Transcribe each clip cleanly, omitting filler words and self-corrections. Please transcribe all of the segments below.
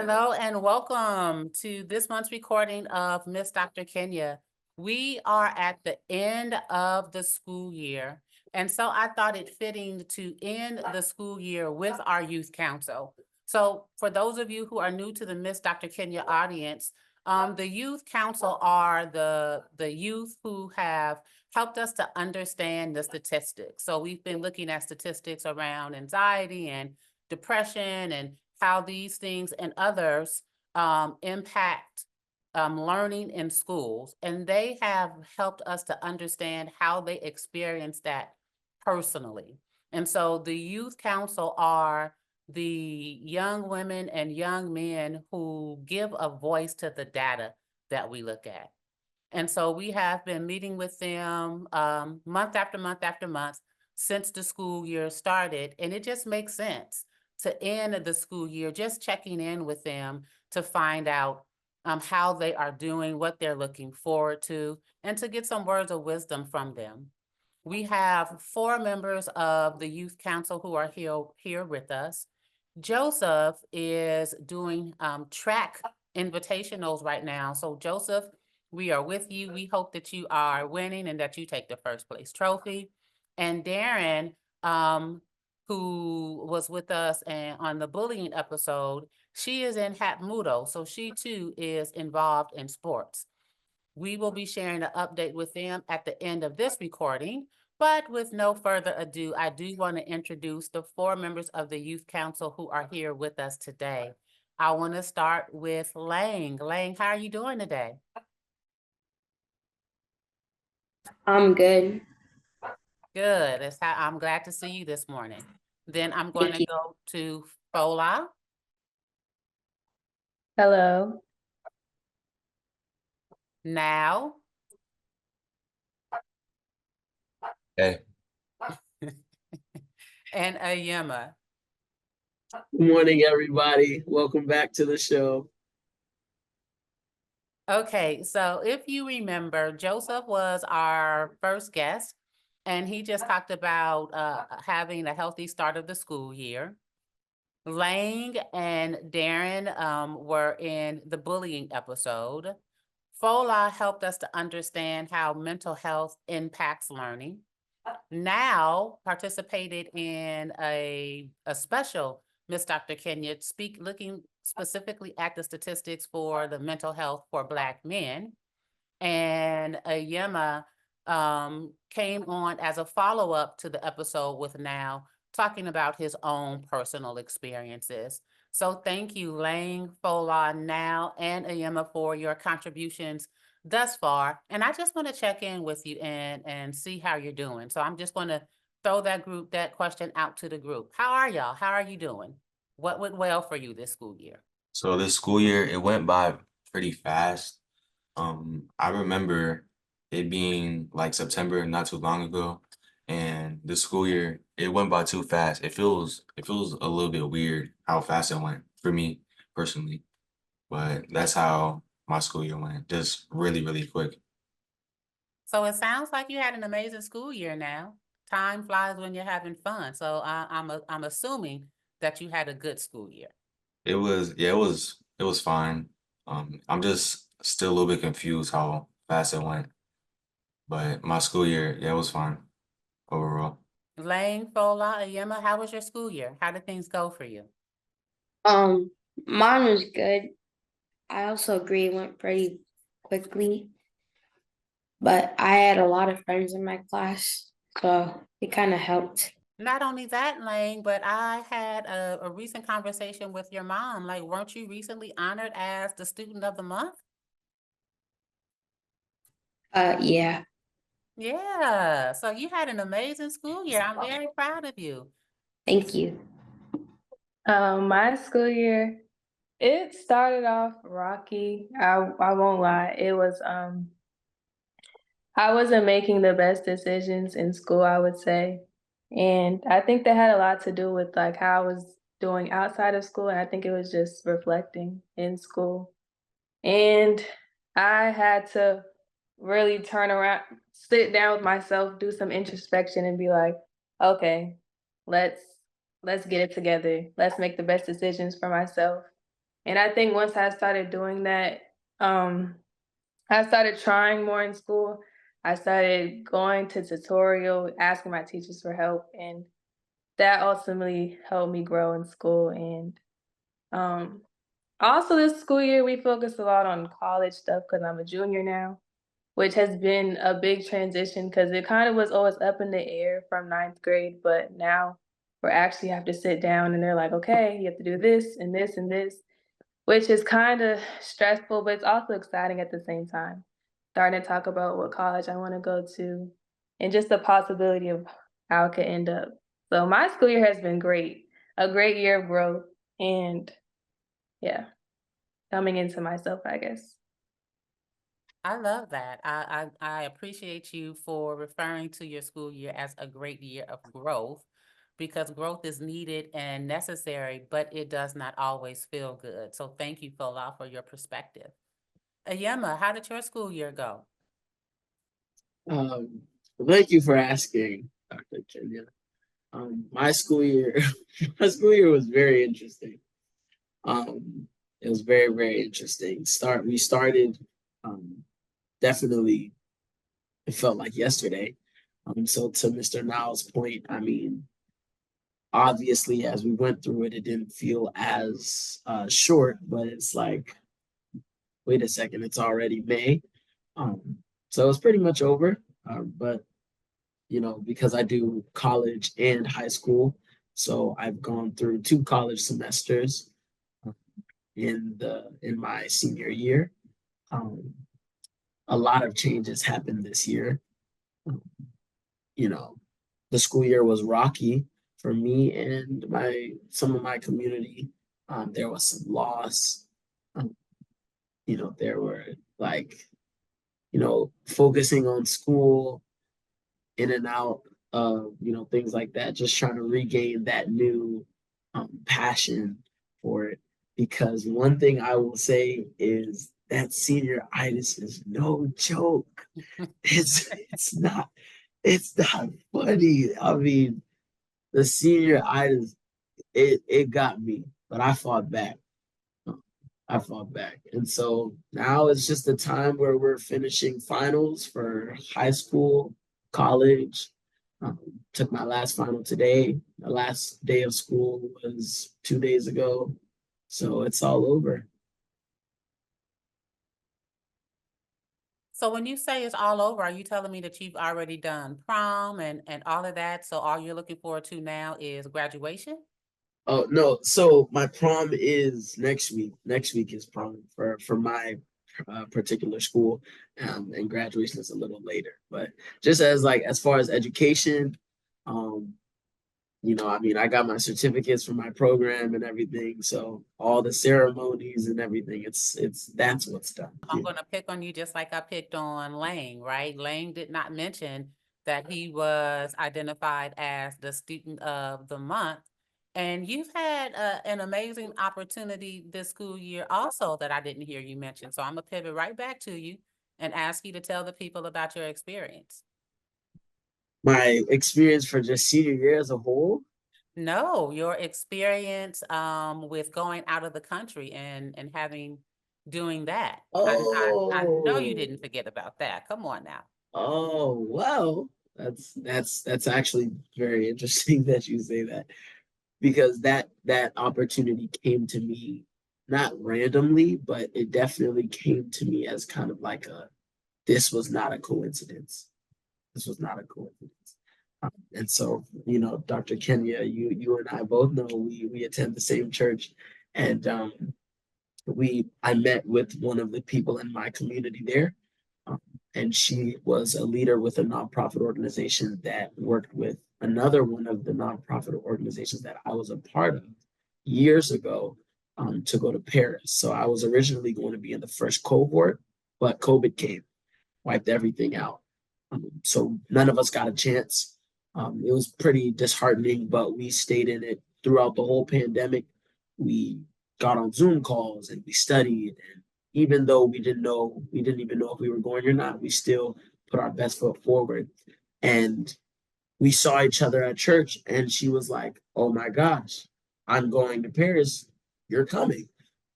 Hello and welcome to this month's recording of Miss Dr. Kenya. We are at the end of the school year, and so I thought it fitting to end the school year with our youth council. So for those of you who are new to the Miss Dr. Kenya audience, the youth council are the youth who have helped us to understand the statistics. So we've been looking at statistics around anxiety and depression and how these things and others impact learning in schools. And they have helped us to understand how they experience that personally. And so the youth council are the young women and young men who give a voice to the data that we look at. And so we have been meeting with them month after month after month since the school year started. And it just makes sense to end the school year, just checking in with them to find out how they are doing, what they're looking forward to, and to get some words of wisdom from them. We have 4 members of the youth council who are here with us. Joseph is doing track invitationals right now. So Joseph, we are with you. We hope that you are winning and that you take the first place trophy. And Darren, who was with us on the bullying episode, she is in Hatmudo, so she too is involved in sports. We will be sharing an update with them at the end of this recording, but with no further ado, I do want to introduce the 4 members of the Youth Council who are here with us today. I want to start with Lang. Lang, how are you doing today? I'm good. Good. I'm glad to see you this morning. Then I'm going to go to Fola. Hello. Now. Hey. And Ayema. Good morning, everybody. Welcome back to the show. Okay, so if you remember, Joseph was our first guest, and he just talked about having a healthy start of the school year. Lang and Darren were in the bullying episode. Fola helped us to understand how mental health impacts learning. Now participated in a special Miss Dr. Kenya looking specifically at the statistics for the mental health for Black men. And Ayema came on as a follow-up to the episode with Now, talking about his own personal experiences. So thank you, Lang, Fola, Now, and Ayema for your contributions thus far. And I just want to check in with you and see how you're doing. So I'm just going to throw that question out to the group. How are y'all? How are you doing? What went well for you this school year? So this school year, it went by pretty fast. I remember it being like September not too long ago, and the school year, it went by too fast. It feels a little bit weird how fast it went for me personally, but that's how my school year went, just really, really quick. So it sounds like you had an amazing school year now. Time flies when you're having fun. So I'm assuming that you had a good school year. It was fine. I'm just still a little bit confused how fast it went, but my school year, yeah, it was fine overall. Lang, Fola, Ayema, how was your school year? How did things go for you? Mine was good. I also agree it went pretty quickly, but I had a lot of friends in my class, so it kind of helped. Not only that, Lang, but I had a recent conversation with your mom. Like, weren't you recently honored as the student of the month? Yeah. Yeah, so you had an amazing school year. I'm very proud of you. Thank you. My school year, it started off rocky. I won't lie. It was I wasn't making the best decisions in school, I would say. And I think that had a lot to do with like how I was doing outside of school. And I think it was just reflecting in school. And I had to really turn around, sit down with myself, do some introspection and be like, okay, let's get it together. Let's make the best decisions for myself. And I think once I started doing that, I started trying more in school. I started going to tutorial, asking my teachers for help, and that ultimately helped me grow in school. And um, also this school year, we focused a lot on college stuff because I'm a junior now, which has been a big transition because it kind of was always up in the air from ninth grade, but now we're actually have to sit down and they're like, okay, you have to do this and this and this, which is kind of stressful, but it's also exciting at the same time. Starting to talk about what college I want to go to and just the possibility of how it could end up. So my school year has been great, a great year of growth and yeah, coming into myself, I guess. I love that. I appreciate you for referring to your school year as a great year of growth, because growth is needed and necessary, but it does not always feel good. So thank you, Fola, for your perspective. Ayema, how did your school year go? Um, Thank you for asking, Dr. Kenya. My school year, my school year was very interesting. It was very, very interesting. We started, definitely, it felt like yesterday. So to Mr. Niles' point, I mean, obviously, as we went through it, it didn't feel as short, but it's like, wait a second, it's already May. So it's pretty much over. But you know, because I do college and high school, so I've gone through 2 college semesters in my senior year. Um, a lot of changes happened this year. Um, You know, the school year was rocky for me and my some of my community. There was some loss. Um, there were like, focusing on school, in and out of, things like that, just trying to regain that new passion for it. Because one thing I will say is that senioritis is no joke. It's not funny. I mean, the senioritis, it got me, but I fought back. I fought back. And so now it's just a time where we're finishing finals for high school, college. Took my last final today. The last day of school was 2 days ago. So it's all over. So when you say it's all over, are you telling me that you've already done prom and all of that? So all you're looking forward to now is graduation? Oh no, so my prom is next week. Next week is prom for my particular school, and graduation is a little later. But just as far as education, um, I mean, I got my certificates for my program and everything. So all the ceremonies and everything, that's what's done. I'm going to pick on you just like I picked on Lang, right? Lang did not mention that he was identified as the student of the month. And you've had an amazing opportunity this school year also that I didn't hear you mention. So I'm going to pivot right back to you and ask you to tell the people about your experience. My experience for just senior year as a whole. No, your experience with going out of the country and doing that. I know you Oh, didn't forget about that. Come on now. oh, well, that's actually very interesting that you say that, because that opportunity came to me not randomly, but it definitely came to me as kind of like this was not a coincidence. This was not a coincidence. And so, Dr. Kenya, you and I both know we attend the same church, and I met with one of the people in my community there, um, and she was a leader with a nonprofit organization that worked with another one of the nonprofit organizations that I was a part of years ago, to go to Paris. So I was originally going to be in the first cohort, but COVID came, wiped everything out. So none of us got a chance. It was pretty disheartening, but we stayed in it throughout the whole pandemic. We got on Zoom calls and we studied. And even though we didn't even know if we were going or not, we still put our best foot forward. And we saw each other at church, and she was like, "Oh my gosh, I'm going to Paris. You're coming."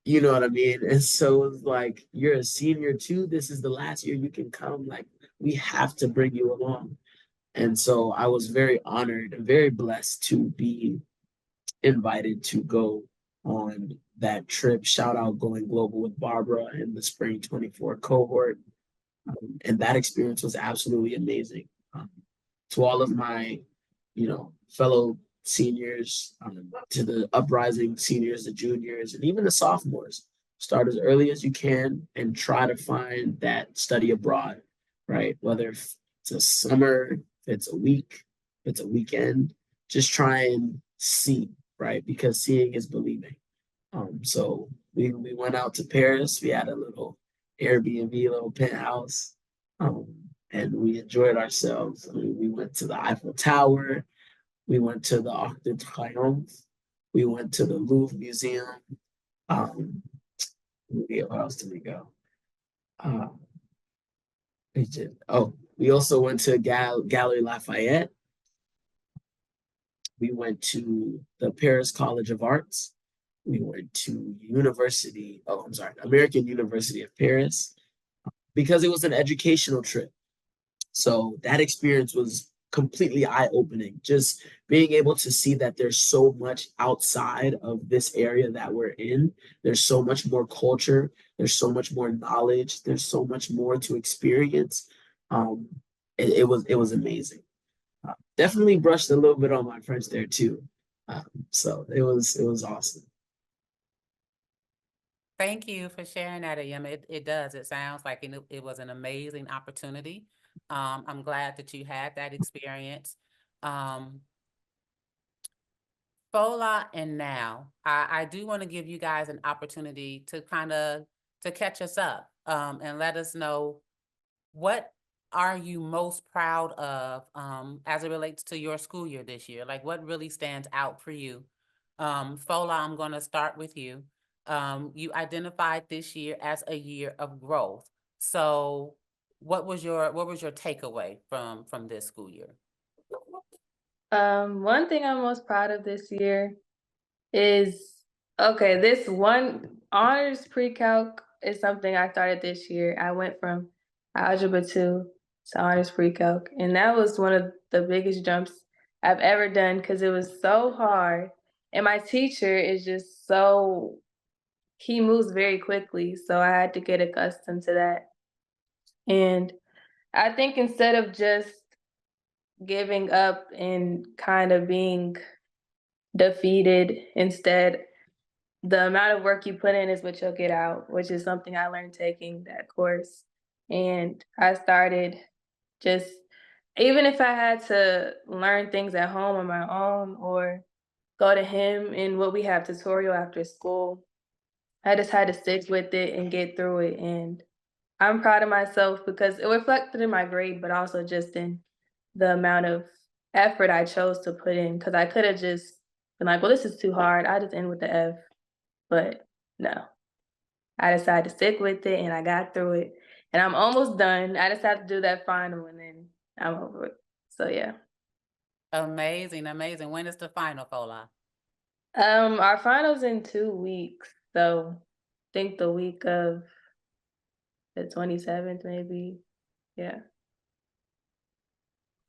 You know what I mean? And so it's like, you're a senior too. This is the last year you can come. Like, we have to bring you along. And so I was very honored and very blessed to be invited to go on that trip. Shout out Going Global with Barbara in the spring 24 cohort. And that experience was absolutely amazing. To all of my, fellow seniors, to the uprising seniors, the juniors, and even the sophomores, start as early as you can and try to find that study abroad, right? Whether it's a summer, if it's a week, if it's a weekend, just try and see, right? Because seeing is believing. So we went out to Paris. We had a little Airbnb, little penthouse, and we enjoyed ourselves. I mean, we went to the Eiffel Tower. We went to the Arc de Triomphe. We went to the Louvre Museum. Where else did we go? We also went to Gallery Lafayette. We went to the Paris College of Arts. We went to American University of Paris, because it was an educational trip. So that experience was completely eye-opening. Just being able to see that there's so much outside of this area that we're in. There's so much more culture. There's so much more knowledge. There's so much more to experience. It was amazing. Definitely brushed a little bit on my French there too. So it was awesome. Thank you for sharing that, Ayem. It does. It sounds like it was an amazing opportunity. I'm glad that you had that experience. Fola and now, I do want to give you guys an opportunity to to catch us up, and let us know, what are you most proud of, as it relates to your school year this year? Like, what really stands out for you? Fola, I'm going to start with you. You identified this year as a year of growth. So what was your takeaway from this school year? One thing I'm most proud of this year is, okay, this one honors pre-calc is something I started this year. I went from algebra 2 to honors pre-calc, and that was one of the biggest jumps I've ever done because it was so hard. And my teacher is just he moves very quickly, so I had to get accustomed to that. And I think instead of just giving up and kind of being defeated, instead, the amount of work you put in is what you'll get out, which is something I learned taking that course. And I started just, even if I had to learn things at home on my own or go to him in what we have tutorial after school, I just had to stick with it and get through it. And I'm proud of myself because it reflected in my grade, but also just in the amount of effort I chose to put in. Because I could have just been like, well, this is too hard. I just end with the F. But no, I decided to stick with it and I got through it. And I'm almost done. I just have to do that final and then I'm over it. So yeah. Amazing, amazing. When is the final, Fola? Our finals in 2 weeks. So I think the week of the 27th, maybe. Yeah.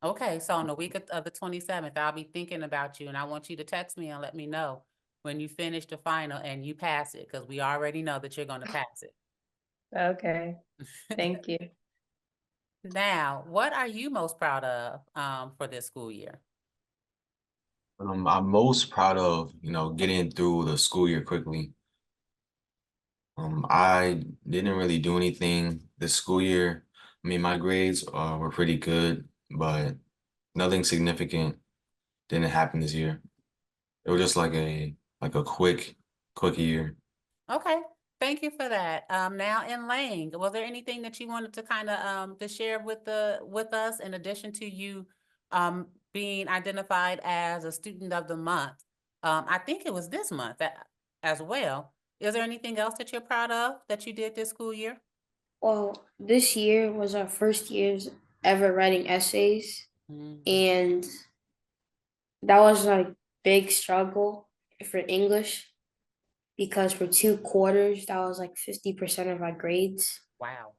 Okay, so on the week of the 27th, I'll be thinking about you, and I want you to text me and let me know when you finish the final and you pass it, because we already know that you're going to pass it. Okay. Thank you. Now, what are you most proud of, for this school year? I'm most proud of, getting through the school year quickly. I didn't really do anything this school year. I mean, my grades were pretty good, but nothing significant didn't happen this year. It was just like a quick year. Okay, thank you for that. Now in Lang, was there anything that you wanted to to share with us in addition to you being identified as a student of the month? I think it was this month as well. Is there anything else that you're proud of that you did this school year? Well, this year was our first years ever writing essays, Mm. and that was like big struggle for English because for 2 quarters, that was like 50% of my grades. Wow.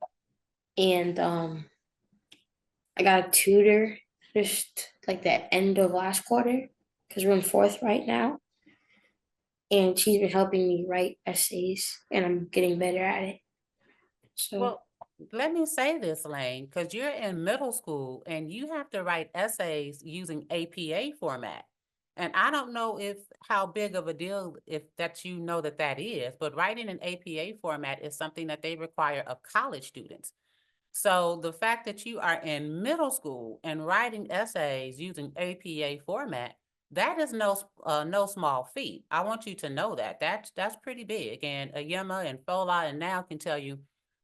And I got a tutor just like the end of last quarter because we're in fourth right now. And she's been helping me write essays, and I'm getting better at it. So Well, let me say this, Lane, because you're in middle school and you have to write essays using APA format. And I don't know how big of a deal if that you know that is, but writing in APA format is something that they require of college students. So the fact that you are in middle school and writing essays using APA format, that is no small feat. I want you to know that. That's pretty big. And Ayema and Fola and now can tell you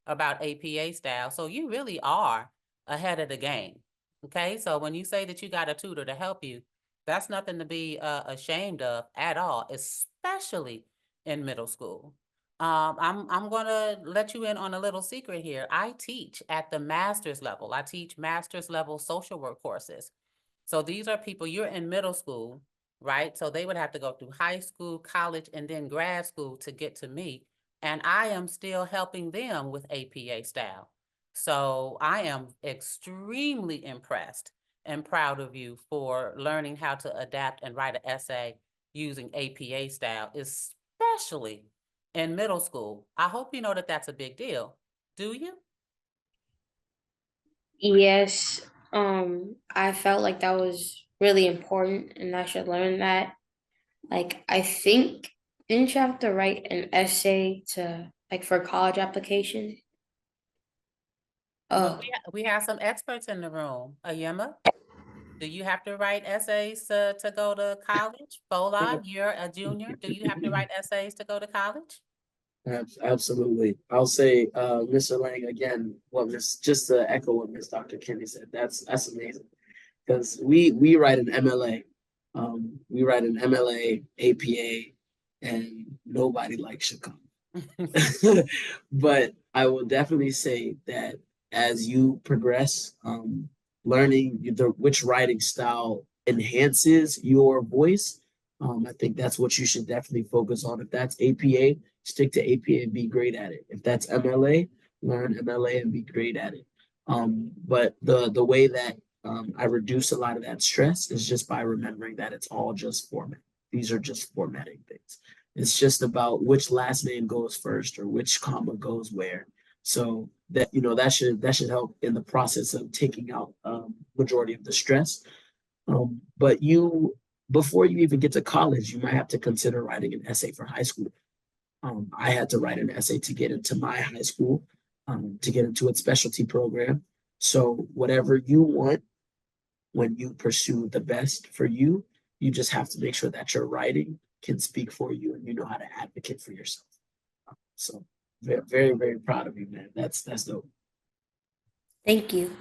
about APA style. So you really are ahead of the game. Okay, so when you say that you got a tutor to help you, that's nothing to be ashamed of at all, especially in middle school. I'm gonna let you in on a little secret here. I teach at the master's level. I teach master's level social work courses. So these are people, you're in middle school, right? So they would have to go through high school, college, and then grad school to get to me. And I am still helping them with APA style. So I am extremely impressed and proud of you for learning how to adapt and write an essay using APA style, especially in middle school. I hope you know that that's a big deal. Do you? yes, I felt like that was really important, and I should learn that. Like I think didn't you have to write an essay to like for college application? Well, Oh, we have some experts in the room. Ayema, do you have to write essays to go to college? Fola, you're a junior. Do you have to write essays to go to college? Absolutely. I'll say, Mr. Lang again. Well, just to echo what Miss Dr. Kenny said. That's amazing because we write an MLA, we write an MLA, APA, and nobody likes Chicago. But I will definitely say that as you progress, learning which writing style enhances your voice, I think that's what you should definitely focus on. If that's APA, stick to APA and be great at it. If that's MLA, learn MLA and be great at it. But the way that I reduce a lot of that stress is just by remembering that it's all just format. These are just formatting things. It's just about which last name goes first or which comma goes where. So that that should help in the process of taking out majority of the stress. But you before you even get to college, you might have to consider writing an essay for high school. I had to write an essay to get into my high school, to get into its specialty program. So whatever you want when you pursue the best for you, you just have to make sure that your writing can speak for you and you know how to advocate for yourself. So very, very, very proud of you, man. That's dope. thank you.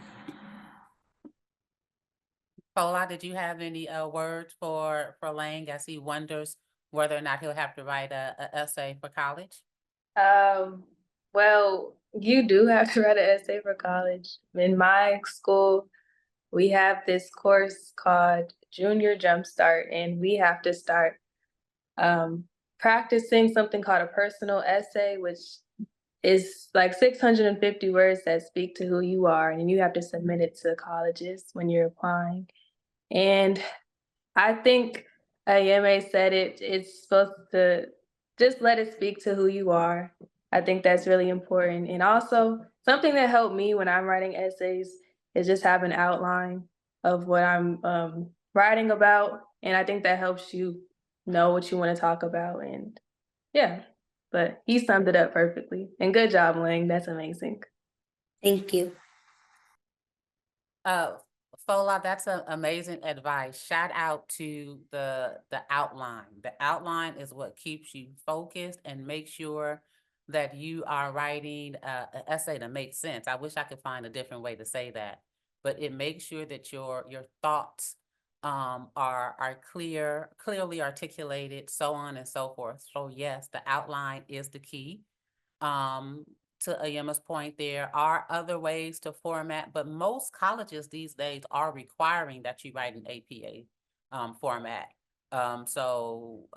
Fola, did you have any words for Lang as he wonders whether or not he'll have to write a essay for college? Um, well, you do have to write an essay for college. In my school, we have this course called Junior Jumpstart, and we have to start practicing something called a personal essay, which is like 650 words that speak to who you are, and you have to submit it to colleges when you're applying. And I think Ayeme said it's supposed to just let it speak to who you are. I think that's really important. And also something that helped me when I'm writing essays is just have an outline of what I'm writing about. And I think that helps you know what you want to talk about. And yeah, but he summed it up perfectly. And good job, Lang. That's amazing. Thank you. Fola, that's amazing advice. Shout out to the outline. The outline is what keeps you focused and makes sure that you are writing an essay that makes sense. I wish I could find a different way to say that, but it makes sure that your thoughts are clearly articulated, so on and so forth. So yes, the outline is the key. Um, to Ayema's point, there are other ways to format, but most colleges these days are requiring that you write an APA format. So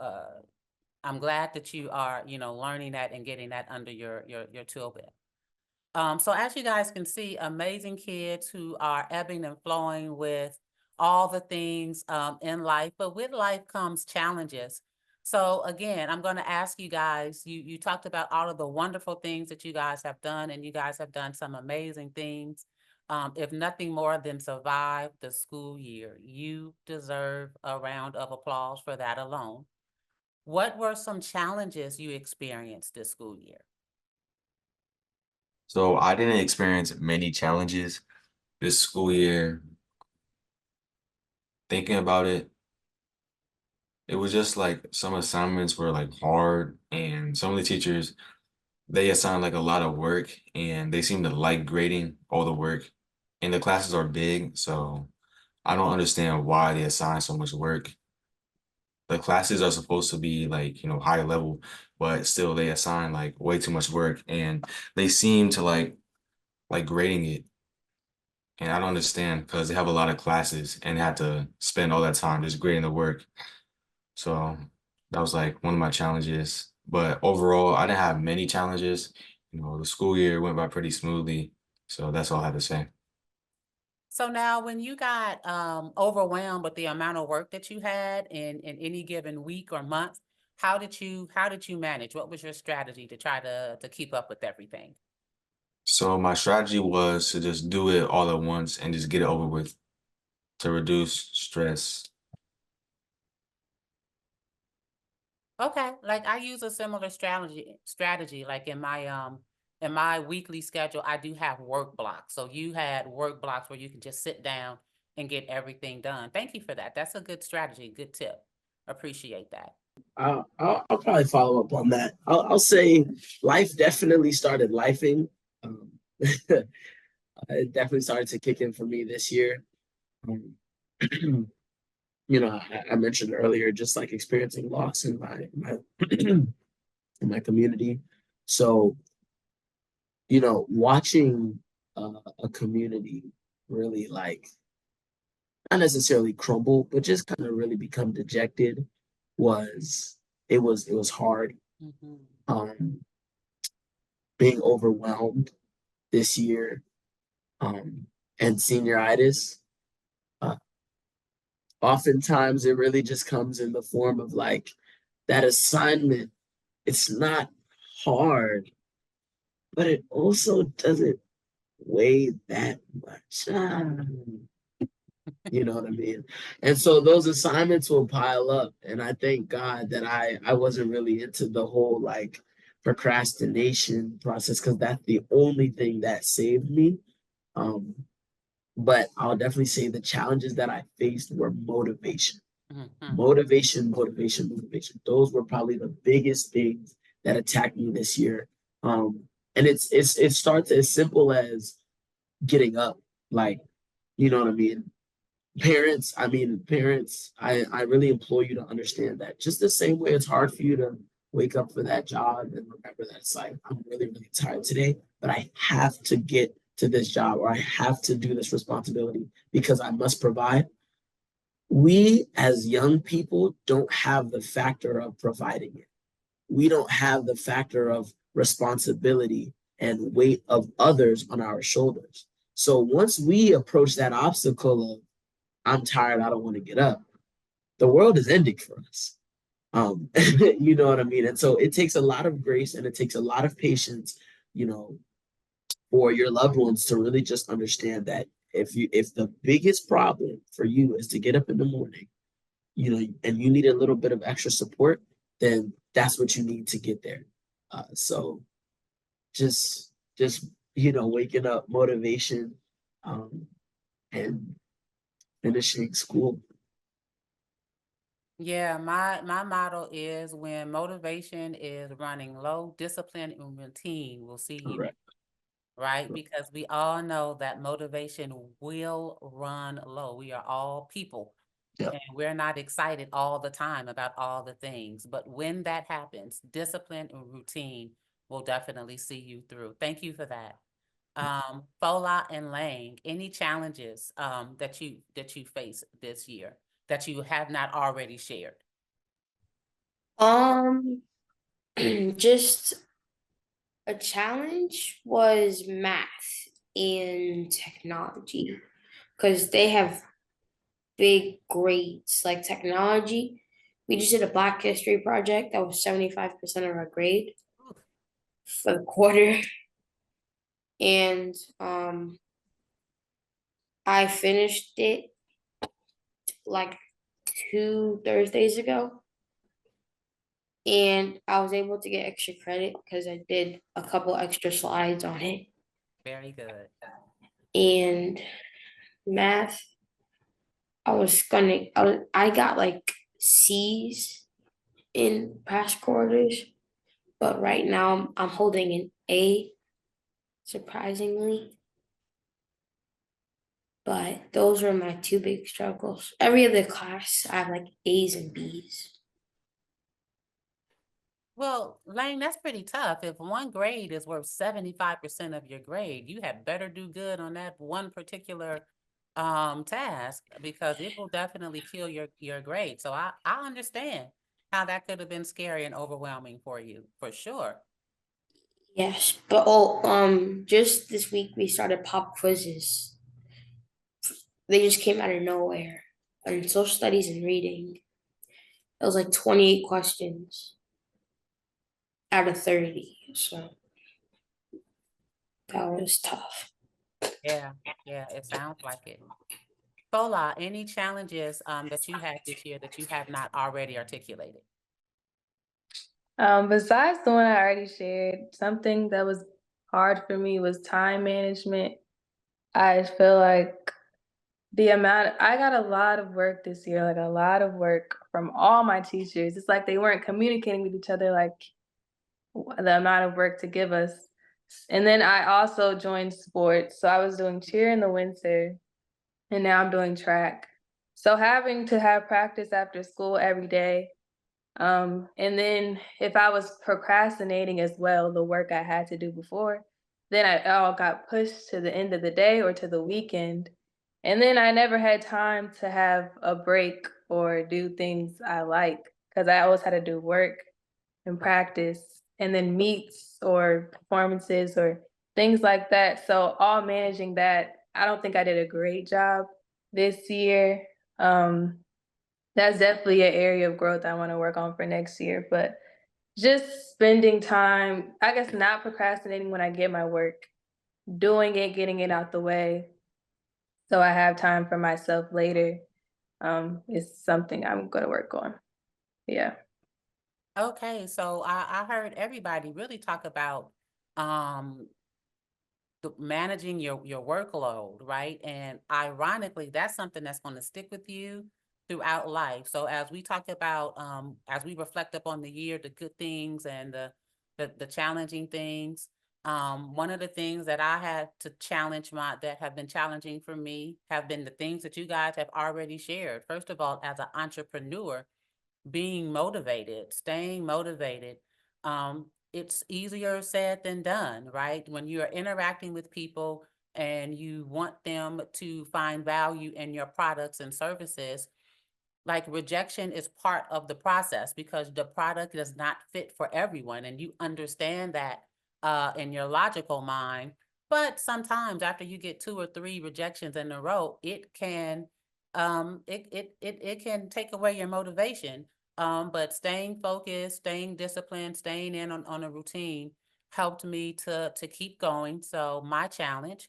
I'm glad that you are, learning that and getting that under your tool belt. So as you guys can see, amazing kids who are ebbing and flowing with all the things in life, but with life comes challenges. So again, I'm going to ask you guys, you talked about all of the wonderful things that you guys have done, and you guys have done some amazing things. If nothing more than survive the school year, you deserve a round of applause for that alone. What were some challenges you experienced this school year? So I didn't experience many challenges this school year. Thinking about it, it was just like some assignments were like hard, and some of the teachers, they assign like a lot of work, and they seem to like grading all the work. And the classes are big, so I don't understand why they assign so much work. The classes are supposed to be like, high level, but still they assign like way too much work, and they seem to like grading it. And I don't understand because they have a lot of classes and they have to spend all that time just grading the work. So that was like one of my challenges. But overall, I didn't have many challenges. The school year went by pretty smoothly. So that's all I have to say. So now when you got overwhelmed with the amount of work that you had in any given week or month, how did you manage? What was your strategy to try to keep up with everything? So my strategy was to just do it all at once and just get it over with to reduce stress. Okay, like I use a similar strategy like in my weekly schedule, I do have work blocks. So you had work blocks where you can just sit down and get everything done. Thank you for that. That's a good strategy, good tip. Appreciate that. I'll probably follow up on that. I'll say life definitely started lifing. Um, it definitely started to kick in for me this year. Um, I mentioned earlier just like experiencing loss in my in my community. So, watching a community really like not necessarily crumble, but just kind of really become dejected was it was hard. Mhm. Um, being overwhelmed this year, and senioritis. Uh, Oftentimes, it really just comes in the form of like that assignment. It's not hard, but it also doesn't weigh that much. You know what I mean? And so those assignments will pile up. And I thank God that I wasn't really into the whole like procrastination process because that's the only thing that saved me. Um, but I'll definitely say the challenges that I faced were motivation. Mhm. Motivation. Those were probably the biggest things that attacked me this year. And it starts as simple as getting up, like, you know what I mean? Parents, I really implore you to understand that just the same way it's hard for you to wake up for that job and remember that it's like, I'm really, really tired today, but I have to get to this job or I have to do this responsibility because I must provide. We as young people don't have the factor of providing it. We don't have the factor of responsibility and weight of others on our shoulders. So once we approach that obstacle of I'm tired, I don't want to get up, the world is ending for us. You know what I mean? And so it takes a lot of grace and it takes a lot of patience, you know, for your loved ones to really just understand that if the biggest problem for you is to get up in the morning, and you need a little bit of extra support, then that's what you need to get there. So just waking up, motivation, um, and finishing school. Yeah, my motto is when motivation is running low, discipline and routine will see you, Correct. right? Because we all know that motivation will run low. We are all people. Yeah. And we're not excited all the time about all the things. But when that happens, discipline and routine will definitely see you through. Thank you for that. Fola and Lang, any challenges that you face this year that you have not already shared? Just a challenge was math and technology because they have big grades like technology. We just did a Black History project that was 75% of our grade for the quarter. And I finished it like 2 Thursdays ago. And I was able to get extra credit because I did a couple extra slides on it. Very good. And math, I got like C's in past quarters, but right now I'm holding an A, surprisingly. But those are my two big struggles. Every other class, I have like A's and B's. Well, Lane, that's pretty tough. If one grade is worth 75% of your grade, you had better do good on that one particular task because it will definitely kill your grade. So I understand how that could have been scary and overwhelming for you, for sure. Yes, but just this week we started pop quizzes. They just came out of nowhere. On social studies and reading, it was like 28 questions out of 30. So that was tough. Yeah, yeah, it sounds like it. Fola, any challenges that you had this year that you have not already articulated? Besides the one I already shared, something that was hard for me was time management. I feel like I got a lot of work this year, like a lot of work from all my teachers. It's like they weren't communicating with each other, like the amount of work to give us. And then I also joined sports. So I was doing cheer in the winter and now I'm doing track. So having to have practice after school every day. And then if I was procrastinating as well, the work I had to do before, then it all got pushed to the end of the day or to the weekend. And then I never had time to have a break or do things I like because I always had to do work and practice and then meets or performances or things like that. So all managing that, I don't think I did a great job this year. That's definitely an area of growth I want to work on for next year. But just spending time, I guess not procrastinating when I get my work, doing it, getting it out the way, so I have time for myself later, is something I'm going to work on. Yeah. Okay, so I heard everybody really talk about um managing your workload, right? And ironically, that's something that's going to stick with you throughout life. So as we talk about, as we reflect upon the year, the good things and the challenging things, one of the things that I had to challenge that have been challenging for me have been the things that you guys have already shared. First of all, as an entrepreneur, being motivated, staying motivated. It's easier said than done, right? When you are interacting with people and you want them to find value in your products and services, like rejection is part of the process because the product does not fit for everyone. And you understand that in your logical mind. But sometimes after you get 2 or 3 rejections in a row, it can it can take away your motivation. But staying focused, staying disciplined, staying in on a routine helped me to keep going. So my challenge,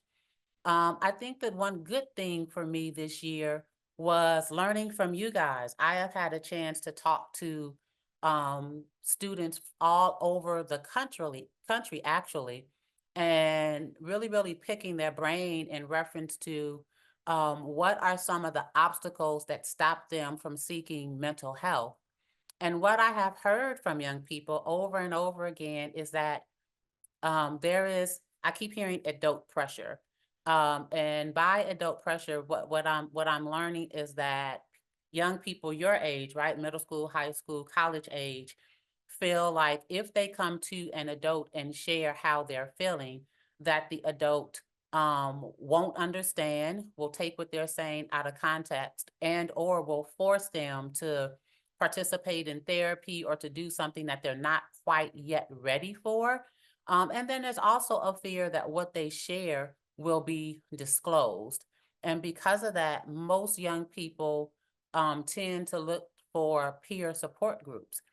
I think that one good thing for me this year was learning from you guys. I have had a chance to talk to students all over the country actually, and really picking their brain in reference to what are some of the obstacles that stop them from seeking mental health. And what I have heard from young people over and over again is that I keep hearing adult pressure. And by adult pressure, what I'm learning is that young people your age, right, middle school, high school, college age, feel like if they come to an adult and share how they're feeling, that the adult won't understand, will take what they're saying out of context, and or will force them to participate in therapy or to do something that they're not quite yet ready for. And then there's also a fear that what they share will be disclosed. And because of that, most young people tend to look for peer support groups.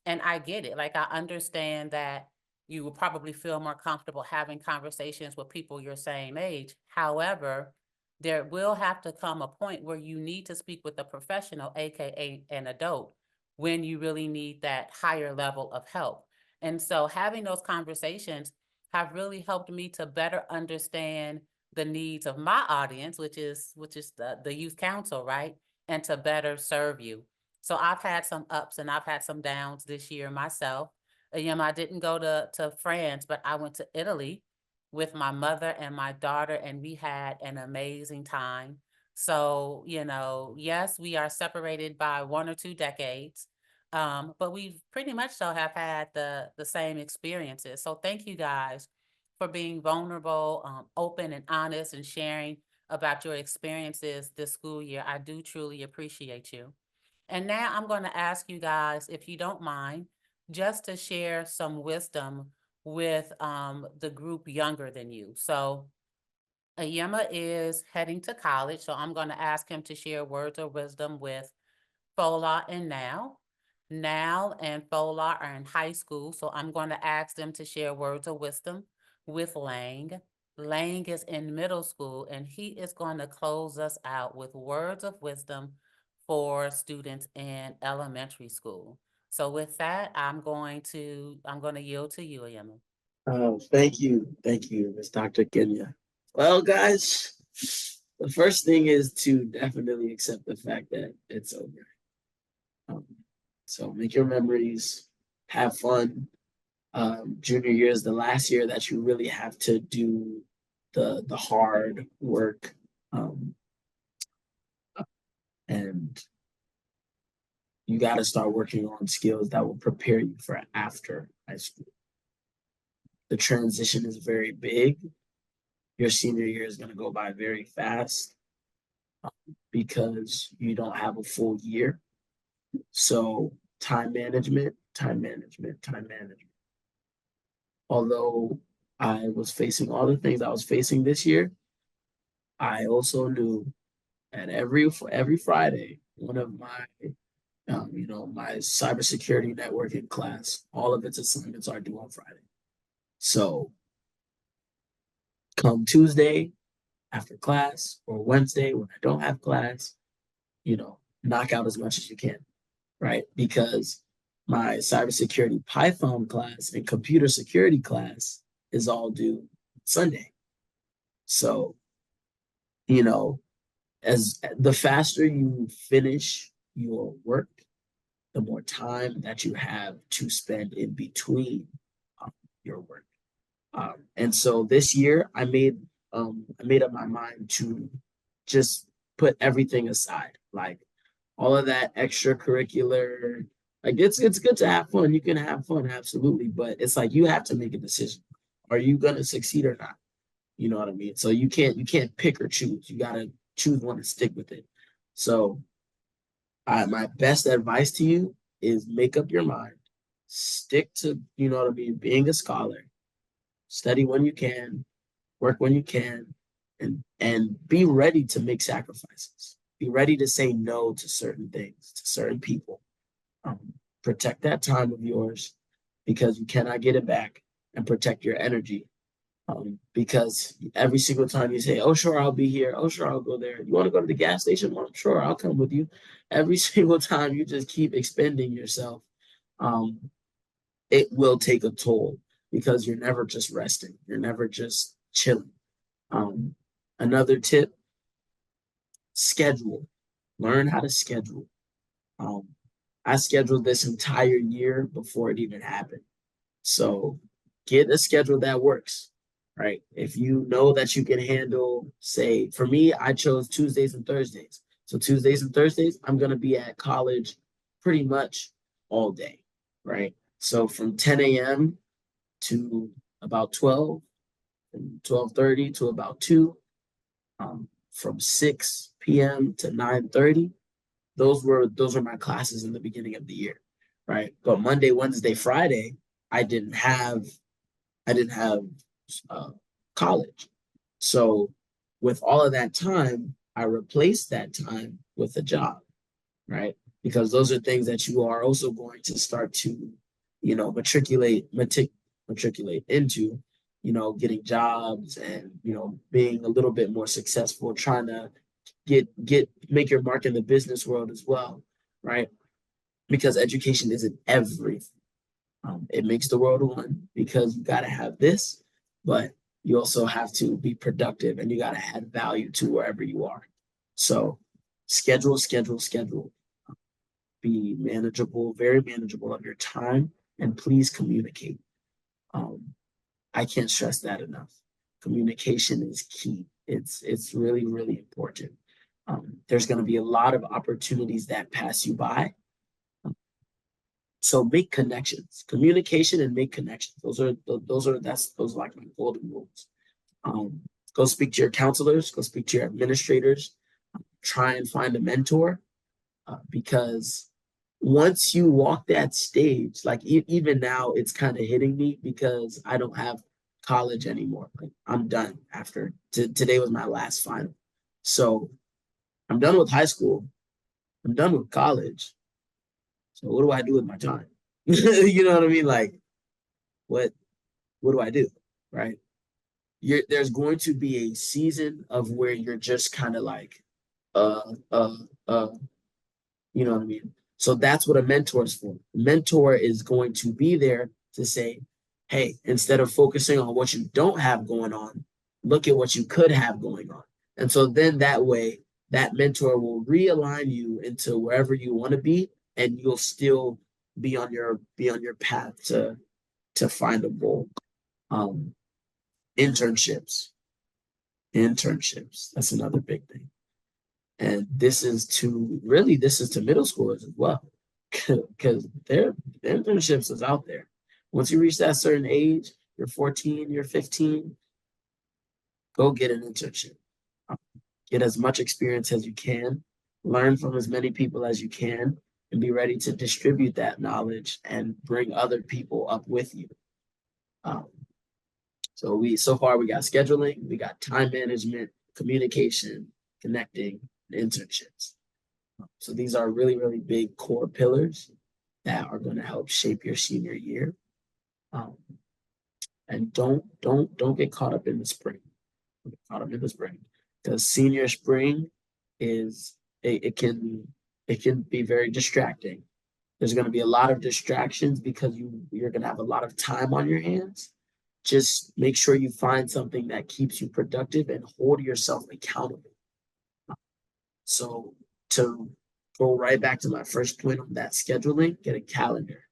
And I get it. Like, I understand that you will probably feel more comfortable having conversations with people your same age. However, there will have to come a point where you need to speak with a professional, AKA an adult, when you really need that higher level of help. And so having those conversations have really helped me to better understand the needs of my audience, which is the youth council, right? And to better serve you. So I've had some ups and I've had some downs this year myself. I didn't go to France, but I went to Italy with my mother and my daughter, and we had an amazing time. So, yes, we are separated by 1 or 2 decades, but we pretty much so have had the same experiences. So thank you guys for being vulnerable, open and honest and sharing about your experiences this school year. I do truly appreciate you. And now I'm going to ask you guys, if you don't mind, just to share some wisdom with the group younger than you. So Ayema is heading to college, so I'm going to ask him to share words of wisdom with Fola and Now. Now and Fola are in high school, so I'm going to ask them to share words of wisdom with Lang. Lang is in middle school, and he is going to close us out with words of wisdom for students in elementary school. So with that, I'm going to yield to you, Ayema. Thank you, Ms. Dr. Kenya. Well, guys, the first thing is to definitely accept the fact that it's over. So make your memories, have fun. Junior year is the last year that you really have to do the hard work, and you got to start working on skills that will prepare you for after high school. The transition is very big. Your senior year is going to go by very fast because you don't have a full year. So time management. Although I was facing all the things I was facing this year, I also knew that every Friday, one of my my cybersecurity networking class, all of its assignments are due on Friday. So come Tuesday after class or Wednesday when I don't have class, knock out as much as you can, right? Because my cybersecurity Python class and computer security class is all due Sunday. So, as the faster you finish your work, the more time that you have to spend in between your work. And so this year I made up my mind to just put everything aside, like all of that extracurricular. Like it's good to have fun. You can have fun, absolutely, but it's like you have to make a decision. Are you gonna succeed or not? You know what I mean? So you can't pick or choose. You gotta choose one and stick with it. So my best advice to you is make up your mind, stick to, being a scholar, study when you can, work when you can, and be ready to make sacrifices. Be ready to say no to certain things, to certain people. Protect that time of yours because you cannot get it back, and protect your energy. Because every single time you say, oh, sure, I'll be here. Oh, sure, I'll go there. You want to go to the gas station? Well, sure, I'll come with you. Every single time you just keep expending yourself, it will take a toll because you're never just resting. You're never just chilling. Another tip, schedule. Learn how to schedule. I scheduled this entire year before it even happened. So get a schedule that works, right? If you know that you can handle, say, for me, I chose Tuesdays and Thursdays. So Tuesdays and Thursdays, I'm going to be at college pretty much all day, right? So from 10 a.m. to about 12, from 12:30 to about 2, from 6 p.m. to 9:30, those were my classes in the beginning of the year, right? But Monday, Wednesday, Friday, I didn't have uh, college. So with all of that time, I replaced that time with a job, right? Because those are things that you are also going to start to, matriculate into, getting jobs and, being a little bit more successful, trying to make your mark in the business world as well, right? Because education isn't everything. It makes the world one because you got to have this, but you also have to be productive and you got to add value to wherever you are. So schedule. Be manageable, very manageable of your time, and please communicate. I can't stress that enough. Communication is key. It's really, really important. There's going to be a lot of opportunities that pass you by. So make connections, communication and make connections. Those are like my golden rules. Go speak to your counselors, go speak to your administrators, try and find a mentor, because once you walk that stage, like even now, it's kind of hitting me because I don't have college anymore. Like I'm done after today was my last final. So I'm done with high school. I'm done with college. So what do I do with my time? You know what I mean? Like what do I do? Right? There's going to be a season of where you're just kind of like, uh, uh, uh, you know what I mean? So that's what a mentor is for. A mentor is going to be there to say, hey, instead of focusing on what you don't have going on, look at what you could have going on. And so then that way, that mentor will realign you into wherever you want to be, and you'll still be on your path to find a goal. Internships. That's another big thing. And this is to middle schoolers as well, because their internships is out there. Once you reach that certain age, you're 14, you're 15, go get an internship. Get as much experience as you can, learn from as many people as you can, and be ready to distribute that knowledge and bring other people up with you. So far we got scheduling, we got time management, communication, connecting, and internships. So these are really, really big core pillars that are going to help shape your senior year. And don't get caught up in the spring. Don't get caught up in the spring, because senior spring it can be very distracting. There's going to be a lot of distractions because you're going to have a lot of time on your hands. Just make sure you find something that keeps you productive and hold yourself accountable. So to go right back to my first point on that scheduling, get a calendar.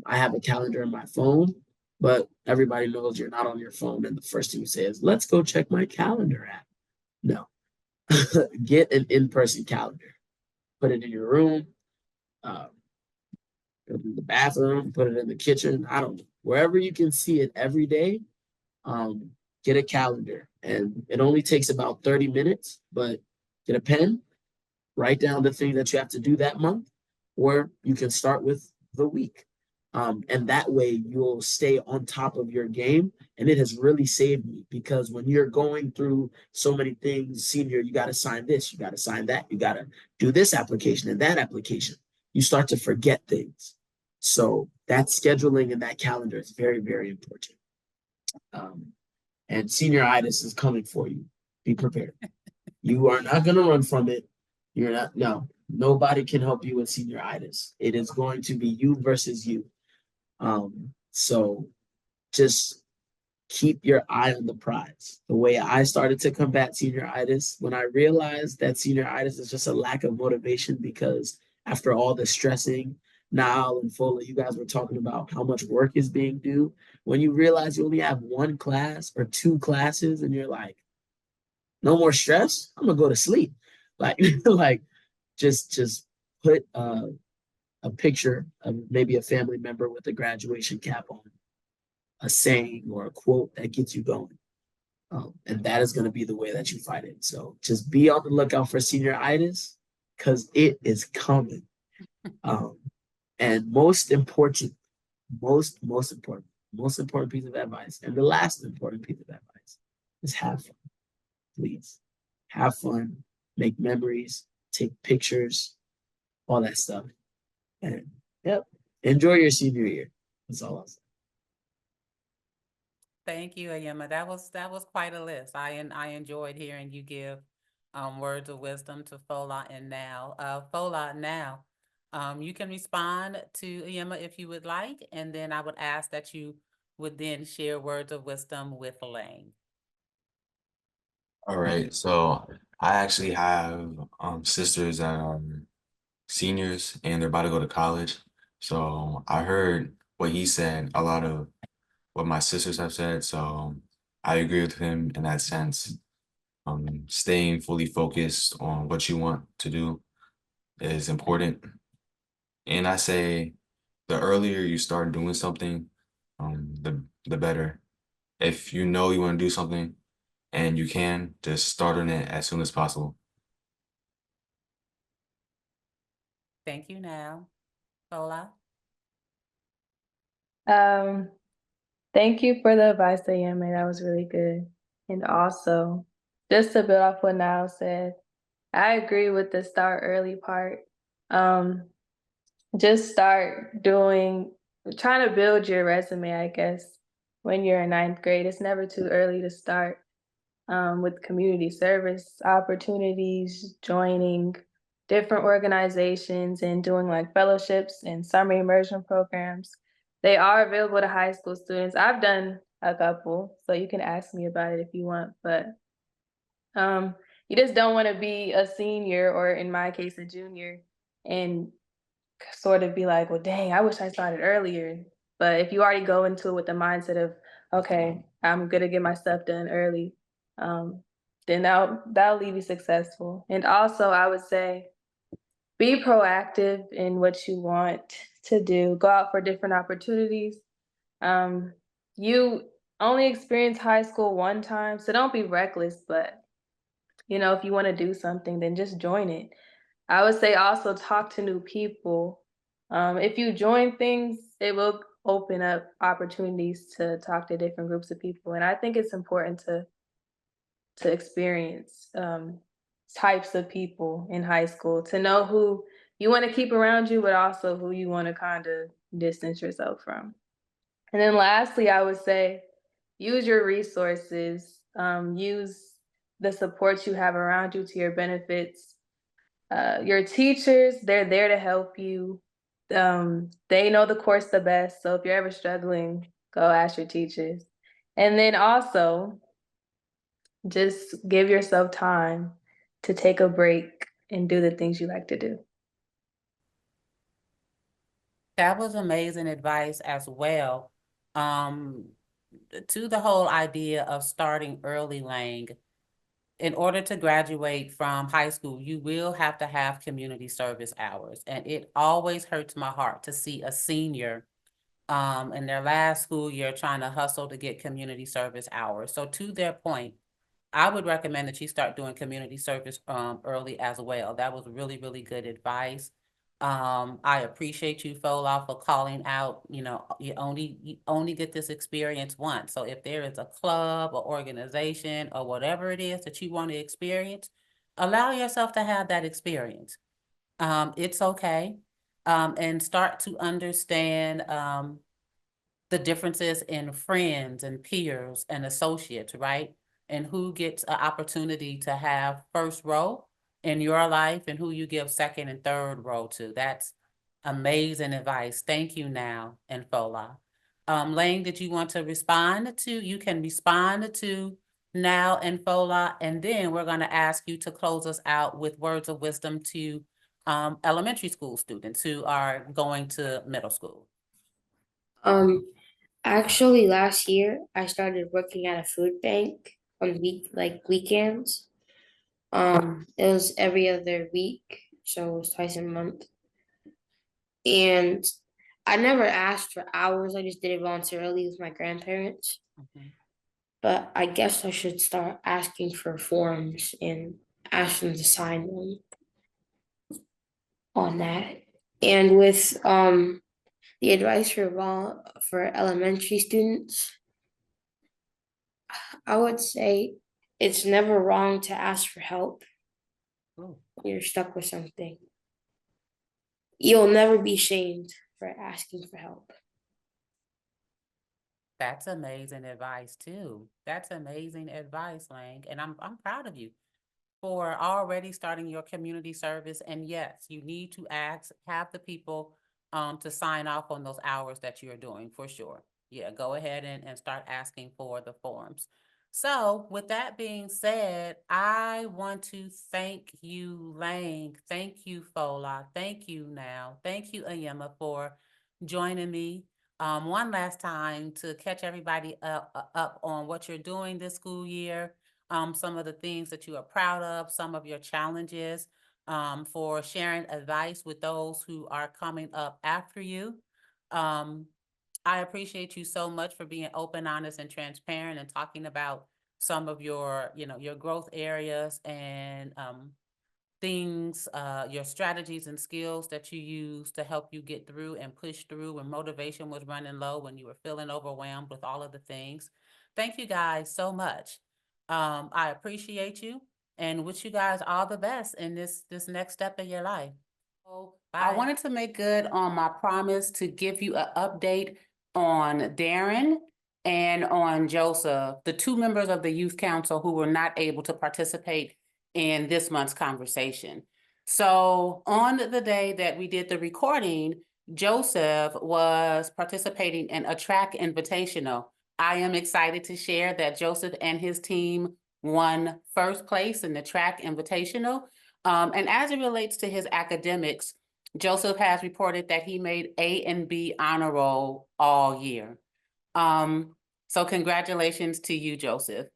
I have a calendar in my phone, but everybody knows you're not on your phone. And the first thing you say is, let's go check my calendar app. No, get an in-person calendar. Put it in your room, put it in the bathroom, put it in the kitchen. I don't know. Wherever you can see it every day, get a calendar. And it only takes about 30 minutes, but get a pen, write down the thing that you have to do that month, or you can start with the week. And that way you'll stay on top of your game. And it has really saved me, because when you're going through so many things, senior, you got to sign this, you got to sign that, you got to do this application and that application. You start to forget things. So that scheduling and that calendar is very, very important. And senioritis is coming for you. Be prepared. You are not going to run from it. You're not, no, nobody can help you with senioritis. It is going to be you versus you. So just keep your eye on the prize. The way I started to combat senioritis, when I realized that senioritis is just a lack of motivation, because after all the stressing, Niall and Fola, you guys were talking about how much work is being due. When you realize you only have one class or two classes and you're like, no more stress, I'm gonna go to sleep. Like, like just put a picture of maybe a family member with a graduation cap on, a saying or a quote that gets you going. And that is going to be the way that you fight it. So just be on the lookout for senioritis. because it is coming. And most important, most important piece of advice, and the last important piece of advice is have fun. Please have fun, make memories, take pictures, all that stuff. And yep, enjoy your senior year. That's all I'll say. Thank you, Ayema. That was quite a list. I enjoyed hearing you give words of wisdom to Fola and now. Fola, now you can respond to Ayema if you would like, and then I would ask that you would then share words of wisdom with Lang. All right, so I actually have sisters that are seniors and they're about to go to college. So I heard what he said, a lot of what my sisters have said. So I agree with him in that sense. Staying fully focused on what you want to do is important. And I say the earlier you start doing something, the better. If you know you want to do something and you can, just start on it as soon as possible. Thank you now. Fola? Thank you for the advice, Ayeme. That was really good. And also, just to build off what Niall said, I agree with the start early part. Just start trying to build your resume, I guess, when you're in ninth grade. It's never too early to start with community service opportunities, joining different organizations, and doing like fellowships and summer immersion programs. They are available to high school students. I've done a couple, so you can ask me about it if you want, but you just don't want to be a senior, or in my case, a junior, and sort of be like, well, dang, I wish I started earlier. But if you already go into it with the mindset of, okay, I'm gonna get my stuff done early, then that'll leave you successful. And also, I would say, be proactive in what you want to do. Go out for different opportunities. You only experience high school one time, so don't be reckless. But if you want to do something, then just join it. I would say also talk to new people. If you join things, it will open up opportunities to talk to different groups of people. And I think it's important to experience types of people in high school, to know who you want to keep around you, but also who you want to kind of distance yourself from. And then lastly, I would say use your resources, use the support you have around you to your benefits. Your teachers, they're there to help you. They know the course the best. So if you're ever struggling, go ask your teachers. And then also, just give yourself time to take a break and do the things you like to do. That was amazing advice as well. To the whole idea of starting early, Lang, in order to graduate from high school, you will have to have community service hours. And it always hurts my heart to see a senior in their last school year trying to hustle to get community service hours. So to their point, I would recommend that you start doing community service early as well. That was really, really good advice. I appreciate you, Fola, for calling out, you only get this experience once. So if there is a club or organization or whatever it is that you want to experience, allow yourself to have that experience. It's okay. And start to understand the differences in friends and peers and associates, right? And who gets an opportunity to have first row in your life and who you give second and third row to. That's amazing advice. Thank you now, and Fola. Lang, did you want to respond to? You can respond to now and Fola, and then we're going to ask you to close us out with words of wisdom to elementary school students who are going to middle school. Actually, last year I started working at a food bank on weekends. It was every other week, so it was twice a month. And I never asked for hours. I just did it voluntarily with my grandparents. Mhm. But I guess I should start asking for forms and ask them to sign them. on that. And with the advice for elementary students, I would say it's never wrong to ask for help Ooh, when you're stuck with something. You'll never be shamed for asking for help. that's amazing advice too. That's amazing advice, Lang, and I'm proud of you for already starting your community service. And yes, you need to have the people to sign off on those hours that you're doing for sure. Yeah, go ahead and start asking for the forms. So with that being said, I want to thank you, Lang. Thank you, Fola. Thank you, Now. Thank you, Ayema, for joining me one last time to catch everybody up on what you're doing this school year, some of the things that you are proud of, some of your challenges, for sharing advice with those who are coming up after you. I appreciate you so much for being open, honest, and transparent and talking about some of your, your growth areas and things, your strategies and skills that you use to help you get through and push through when motivation was running low, when you were feeling overwhelmed with all of the things. Thank you guys so much. I appreciate you and wish you guys all the best in this next step of your life. I Bye. wanted to make good on my promise to give you an update on Darren and on Joseph, the two members of the youth council who were not able to participate in this month's conversation. So on the day that we did the recording, Joseph was participating in a track invitational. I am excited to share that Joseph and his team won first place in the track invitational. And as it relates to his academics, Joseph has reported that he made A and B honor roll all year. So congratulations to you, Joseph.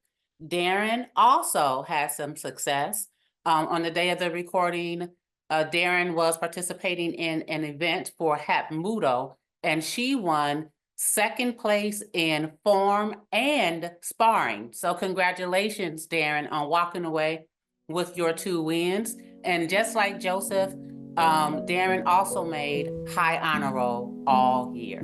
Darren also had some success. On the day of the recording, Darren was participating in an event for Hap Mudo, and she won second place in form and sparring. So congratulations, Darren, on walking away with your 2 wins. And just like Joseph, Darren also made high honor roll all year.